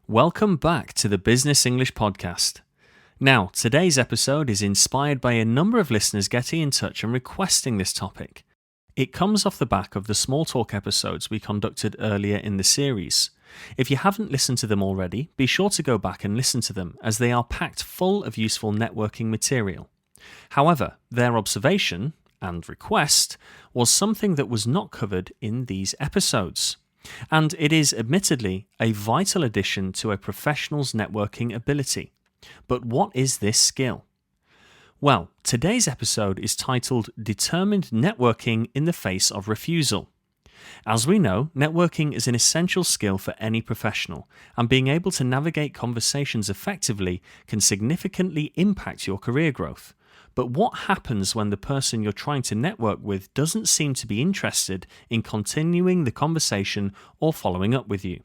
Welcome back to the Business English Podcast. Now, today's episode is inspired by a number of listeners getting in touch and requesting this topic. It comes off the back of the small talk episodes we conducted earlier in the series. If you haven't listened to them already, be sure to go back and listen to them as they are packed full of useful networking material. However, their observation and request was something that was not covered in these episodes. And it is admittedly a vital addition to a professional's networking ability. But what is this skill? Well, today's episode is titled Determined Networking in the Face of Refusal. As we know, networking is an essential skill for any professional, and being able to navigate conversations effectively can significantly impact your career growth. But what happens when the person you're trying to network with doesn't seem to be interested in continuing the conversation or following up with you?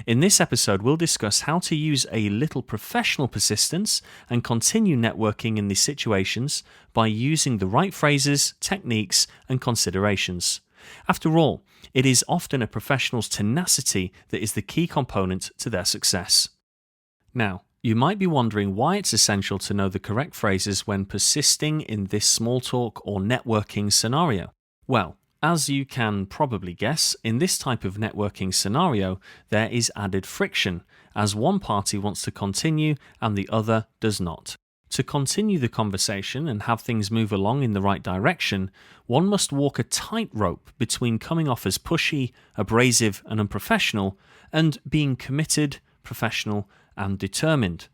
In this episode, we'll discuss how to use a little professional persistence and continue networking in these situations by using the right phrases, techniques, and considerations. After all, it is often a professional's tenacity that is the key component to their success. Now, you might be wondering why it's essential to know the correct phrases when persisting in this small talk or networking scenario. Well, as you can probably guess, in this type of networking scenario, there is added friction, as one party wants to continue and the other does not. To continue the conversation and have things move along in the right direction, one must walk a tightrope between coming off as pushy, abrasive, and unprofessional, and being committed, professional, and determined.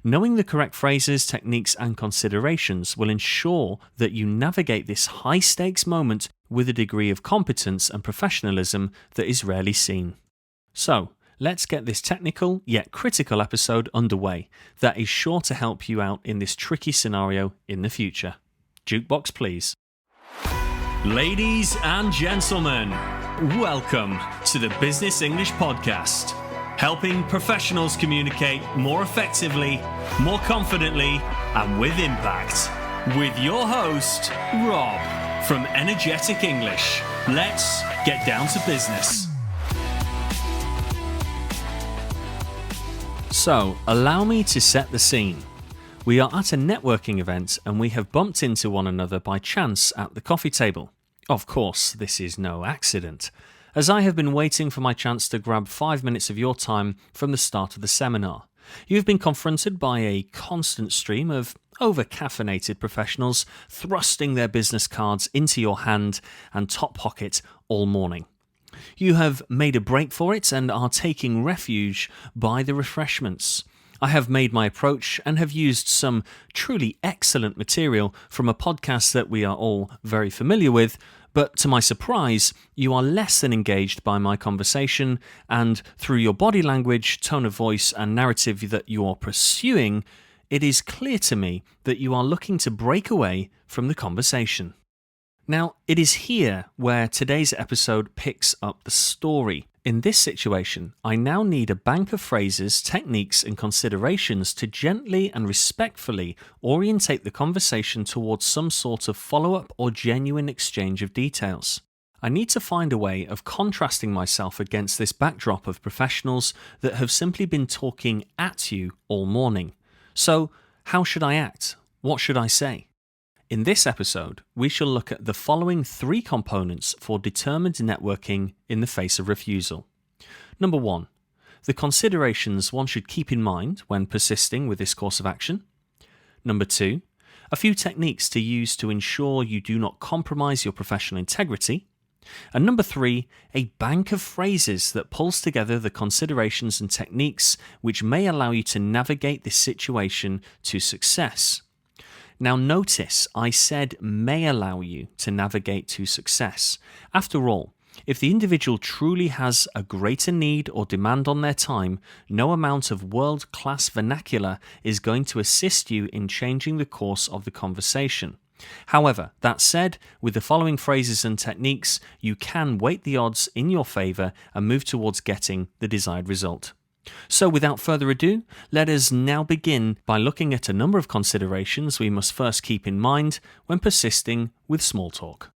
Knowing the correct phrases, techniques, and considerations will ensure that you navigate this high-stakes moment with a degree of competence and professionalism that is rarely seen. So, let's get this technical yet critical episode underway that is sure to help you out in this tricky scenario in the future. Jukebox, please. Ladies and gentlemen, welcome to the Business English Podcast. Helping professionals communicate more effectively, more confidently, and with impact. With your host, Rob, from Energetic English. Let's get down to business. So, allow me to set the scene. We are at a networking event and we have bumped into one another by chance at the coffee table. Of course, this is no accident, as I have been waiting for my chance to grab 5 minutes of your time from the start of the seminar. You have been confronted by a constant stream of over-caffeinated professionals thrusting their business cards into your hand and top pocket all morning. You have made a break for it and are taking refuge by the refreshments. I have made my approach and have used some truly excellent material from a podcast that we are all very familiar with, but to my surprise, you are less than engaged by my conversation, and through your body language, tone of voice, and narrative that you are pursuing, it is clear to me that you are looking to break away from the conversation. Now, it is here where today's episode picks up the story. In this situation, I now need a bank of phrases, techniques, and considerations to gently and respectfully orientate the conversation towards some sort of follow-up or genuine exchange of details. I need to find a way of contrasting myself against this backdrop of professionals that have simply been talking at you all morning. So, how should I act? What should I say? In this episode, we shall look at the following 3 components for determined networking in the face of refusal. Number 1, the considerations one should keep in mind when persisting with this course of action. Number 2, a few techniques to use to ensure you do not compromise your professional integrity. And number 3, a bank of phrases that pulls together the considerations and techniques which may allow you to navigate this situation to success. Now notice, I said may allow you to navigate to success. After all, if the individual truly has a greater need or demand on their time, no amount of world-class vernacular is going to assist you in changing the course of the conversation. However, that said, with the following phrases and techniques, you can weight the odds in your favor and move towards getting the desired result. So without further ado, let us now begin by looking at a number of considerations we must first keep in mind when persisting with small talk.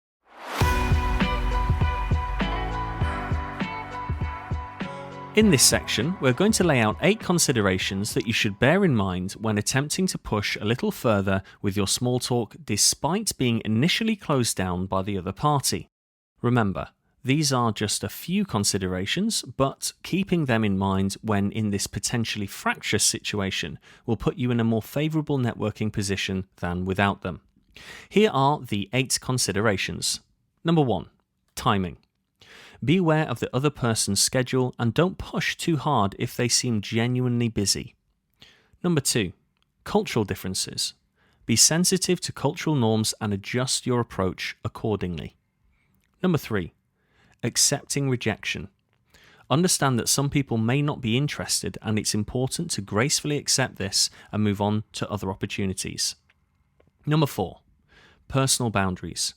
In this section, we're going to lay out 8 considerations that you should bear in mind when attempting to push a little further with your small talk despite being initially closed down by the other party. Remember, these are just a few considerations, but keeping them in mind when in this potentially fractious situation will put you in a more favourable networking position than without them. Here are the 8 considerations. Number 1. Timing. Be aware of the other person's schedule and don't push too hard if they seem genuinely busy. Number 2. Cultural differences. Be sensitive to cultural norms and adjust your approach accordingly. Number 3. Accepting rejection. Understand that some people may not be interested, and it's important to gracefully accept this and move on to other opportunities. Number 4. Personal boundaries.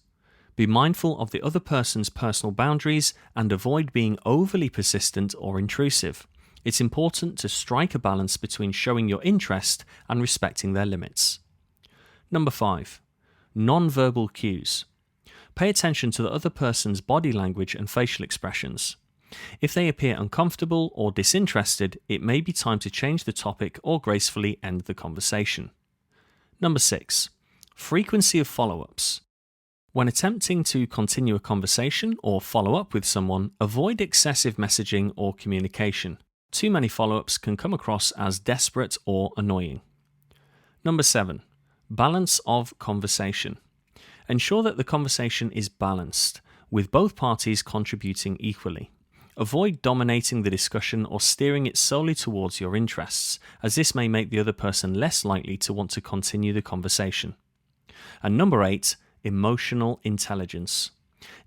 Be mindful of the other person's personal boundaries and avoid being overly persistent or intrusive. It's important to strike a balance between showing your interest and respecting their limits. Number 5. Non-verbal cues. Pay attention to the other person's body language and facial expressions. If they appear uncomfortable or disinterested, it may be time to change the topic or gracefully end the conversation. Number 6. Frequency of follow-ups. When attempting to continue a conversation or follow up with someone, avoid excessive messaging or communication. Too many follow-ups can come across as desperate or annoying. Number 7. Balance of conversation. Ensure that the conversation is balanced, with both parties contributing equally. Avoid dominating the discussion or steering it solely towards your interests, as this may make the other person less likely to want to continue the conversation. And number 8, emotional intelligence.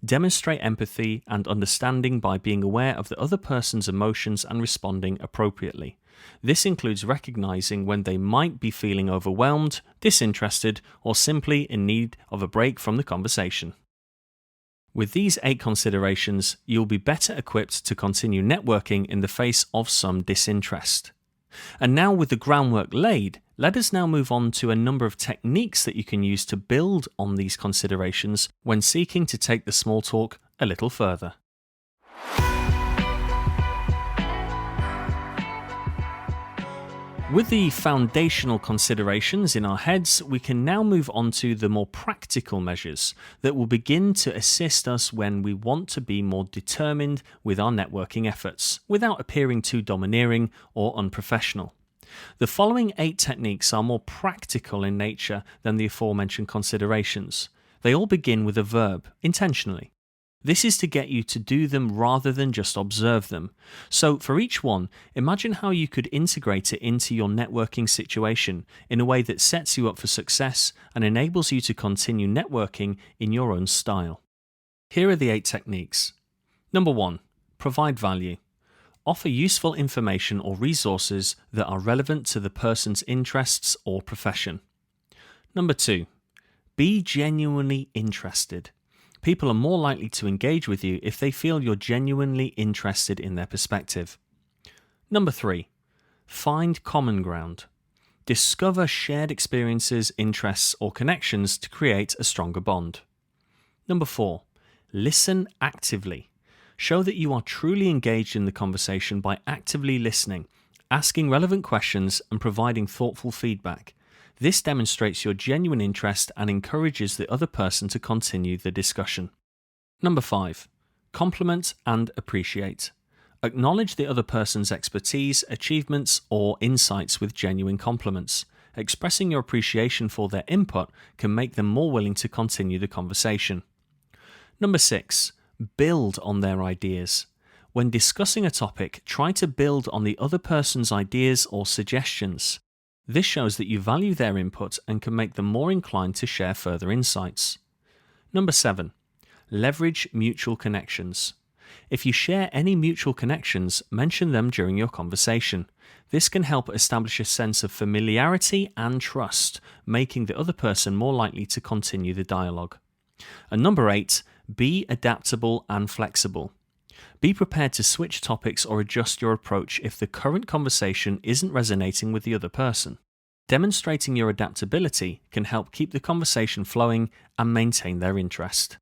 Demonstrate empathy and understanding by being aware of the other person's emotions and responding appropriately. This includes recognizing when they might be feeling overwhelmed, disinterested, or simply in need of a break from the conversation. With these 8 considerations, you'll be better equipped to continue networking in the face of some disinterest. And now, with the groundwork laid, let us now move on to a number of techniques that you can use to build on these considerations when seeking to take the small talk a little further. With the foundational considerations in our heads, we can now move on to the more practical measures that will begin to assist us when we want to be more determined with our networking efforts, without appearing too domineering or unprofessional. The following 8 techniques are more practical in nature than the aforementioned considerations. They all begin with a verb, intentionally. This is to get you to do them rather than just observe them. So for each one, imagine how you could integrate it into your networking situation in a way that sets you up for success and enables you to continue networking in your own style. Here are the 8 techniques. Number 1. Provide value. Offer useful information or resources that are relevant to the person's interests or profession. Number 2. Be genuinely interested. People are more likely to engage with you if they feel you're genuinely interested in their perspective. Number 3. Find common ground. Discover shared experiences, interests, or connections to create a stronger bond. Number 4. Listen actively. Show that you are truly engaged in the conversation by actively listening, asking relevant questions, and providing thoughtful feedback. This demonstrates your genuine interest and encourages the other person to continue the discussion. Number 5. Compliment and appreciate. Acknowledge the other person's expertise, achievements, or insights with genuine compliments. Expressing your appreciation for their input can make them more willing to continue the conversation. Number 6. Build on their ideas. When discussing a topic, try to build on the other person's ideas or suggestions. This shows that you value their input and can make them more inclined to share further insights. Number 7. Leverage mutual connections. If you share any mutual connections, mention them during your conversation. This can help establish a sense of familiarity and trust, making the other person more likely to continue the dialogue. And number 8. Be adaptable and flexible. Be prepared to switch topics or adjust your approach if the current conversation isn't resonating with the other person. Demonstrating your adaptability can help keep the conversation flowing and maintain their interest.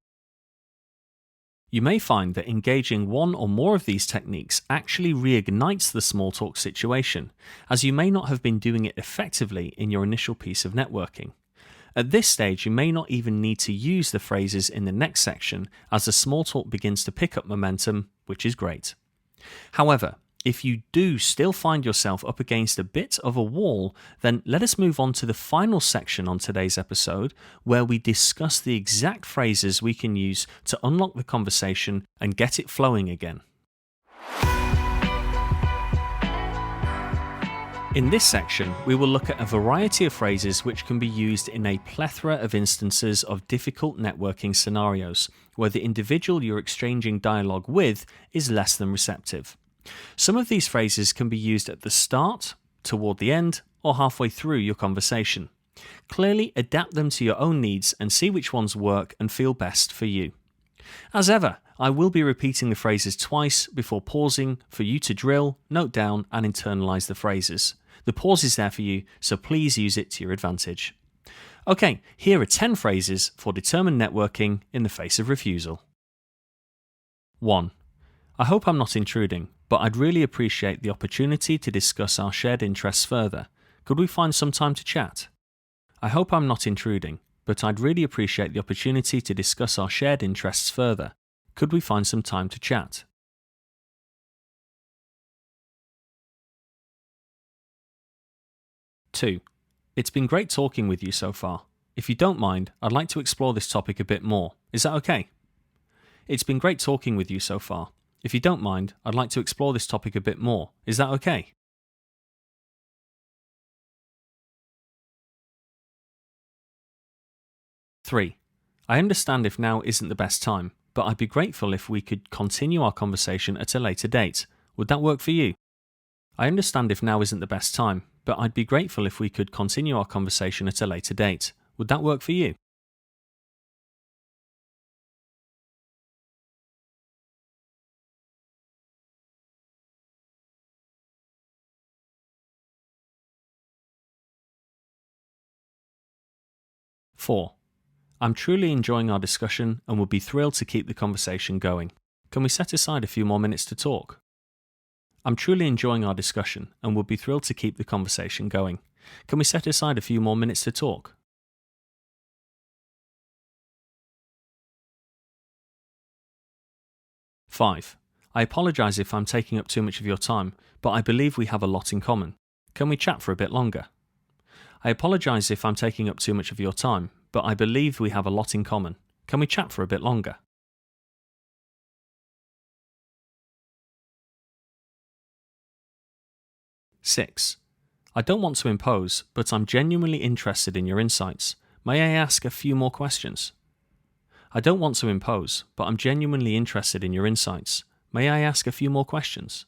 You may find that engaging one or more of these techniques actually reignites the small talk situation, as you may not have been doing it effectively in your initial piece of networking. At this stage, you may not even need to use the phrases in the next section as the small talk begins to pick up momentum, which is great. However, if you do still find yourself up against a bit of a wall, then let us move on to the final section on today's episode, where we discuss the exact phrases we can use to unlock the conversation and get it flowing again. In this section, we will look at a variety of phrases which can be used in a plethora of instances of difficult networking scenarios, where the individual you're exchanging dialogue with is less than receptive. Some of these phrases can be used at the start, toward the end, or halfway through your conversation. Clearly adapt them to your own needs and see which ones work and feel best for you. As ever, I will be repeating the phrases twice before pausing for you to drill, note down, and internalize the phrases. The pause is there for you, so please use it to your advantage. Okay, here are 10 phrases for determined networking in the face of refusal. 1. I hope I'm not intruding, but I'd really appreciate the opportunity to discuss our shared interests further. Could we find some time to chat? I hope I'm not intruding, but I'd really appreciate the opportunity to discuss our shared interests further. Could we find some time to chat? 2. It's been great talking with you so far. If you don't mind, I'd like to explore this topic a bit more. Is that okay? It's been great talking with you so far. If you don't mind, I'd like to explore this topic a bit more. Is that okay? 3. I understand if now isn't the best time, but I'd be grateful if we could continue our conversation at a later date. Would that work for you? I understand if now isn't the best time, but I'd be grateful if we could continue our conversation at a later date. Would that work for you? 4. I'm truly enjoying our discussion and would be thrilled to keep the conversation going. Can we set aside a few more minutes to talk? I'm truly enjoying our discussion and would be thrilled to keep the conversation going. Can we set aside a few more minutes to talk? 5. I apologise if I'm taking up too much of your time, but I believe we have a lot in common. Can we chat for a bit longer? I apologise if I'm taking up too much of your time, but I believe we have a lot in common. Can we chat for a bit longer? 6. I don't want to impose, but I'm genuinely interested in your insights. May I ask a few more questions? I don't want to impose, but I'm genuinely interested in your insights. May I ask a few more questions?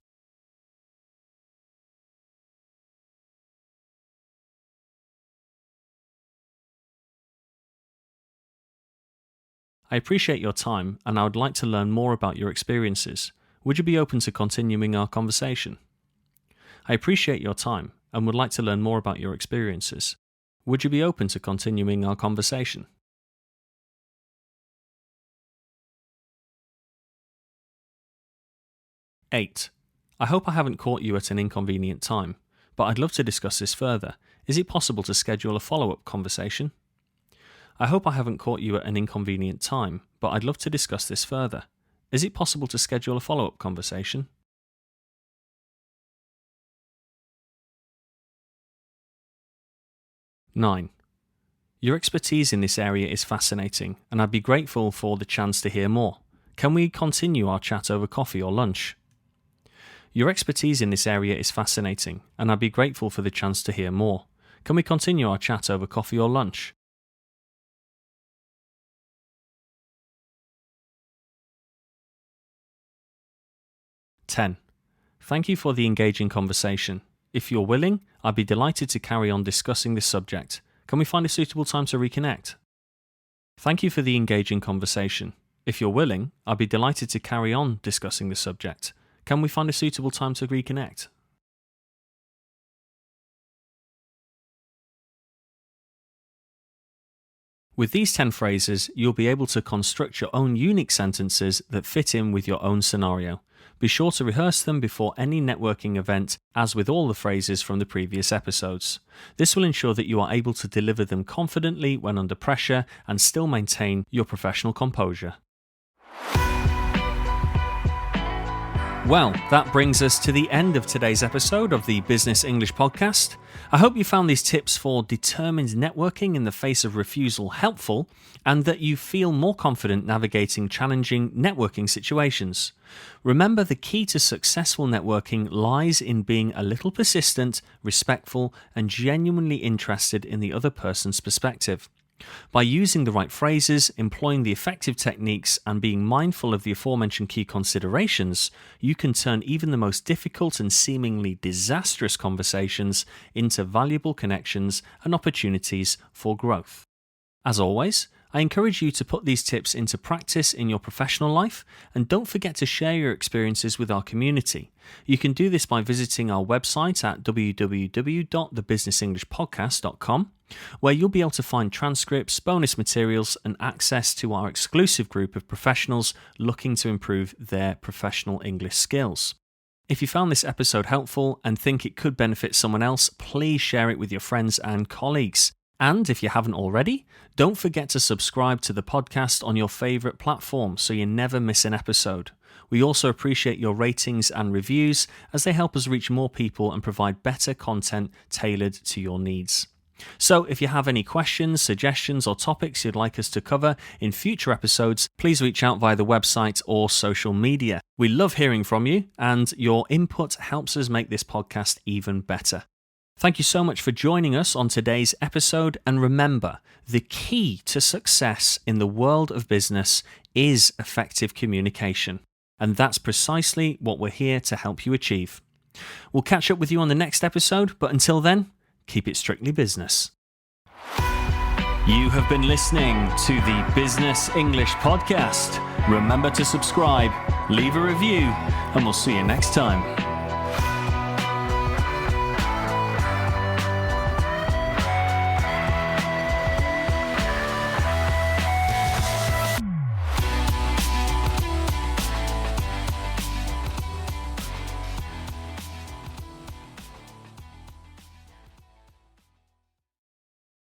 'I appreciate your time and I would like to learn more about your experiences. Would you be open to continuing our conversation? 'I appreciate your time and would like to learn more about your experiences. Would you be open to continuing our conversation? 8. I hope I haven't caught you at an inconvenient time, but I'd love to discuss this further. Is it possible to schedule a follow-up conversation? I hope I haven't caught you at an inconvenient time, but I'd love to discuss this further. Is it possible to schedule a follow-up conversation? 9. Your expertise in this area is fascinating, and I'd be grateful for the chance to hear more. Can we continue our chat over coffee or lunch? Your expertise in this area is fascinating, and I'd be grateful for the chance to hear more. Can we continue our chat over coffee or lunch? 10. Thank you for the engaging conversation. If you're willing, I'd be delighted to carry on discussing this subject. Can we find a suitable time to reconnect? Thank you for the engaging conversation. If you're willing, I'd be delighted to carry on discussing this subject. Can we find a suitable time to reconnect? With these 10 phrases, you'll be able to construct your own unique sentences that fit in with your own scenario. Be sure to rehearse them before any networking event, as with all the phrases from the previous episodes. This will ensure that you are able to deliver them confidently when under pressure and still maintain your professional composure. Well, that brings us to the end of today's episode of the Business English Podcast. I hope you found these tips for determined networking in the face of refusal helpful, and that you feel more confident navigating challenging networking situations. Remember, the key to successful networking lies in being a little persistent, respectful, and genuinely interested in the other person's perspective. By using the right phrases, employing the effective techniques, and being mindful of the aforementioned key considerations, you can turn even the most difficult and seemingly disastrous conversations into valuable connections and opportunities for growth. As always, I encourage you to put these tips into practice in your professional life, and don't forget to share your experiences with our community. You can do this by visiting our website at www.thebusinessenglishpodcast.com, where you'll be able to find transcripts, bonus materials, and access to our exclusive group of professionals looking to improve their professional English skills. If you found this episode helpful and think it could benefit someone else, please share it with your friends and colleagues. And if you haven't already, don't forget to subscribe to the podcast on your favourite platform so you never miss an episode. We also appreciate your ratings and reviews, as they help us reach more people and provide better content tailored to your needs. So if you have any questions, suggestions, or topics you'd like us to cover in future episodes, please reach out via the website or social media. We love hearing from you, and your input helps us make this podcast even better. Thank you so much for joining us on today's episode, and remember, the key to success in the world of business is effective communication, and that's precisely what we're here to help you achieve. We'll catch up with you on the next episode, but until then, keep it strictly business. You have been listening to the Business English Podcast. Remember to subscribe, leave a review, and we'll see you next time.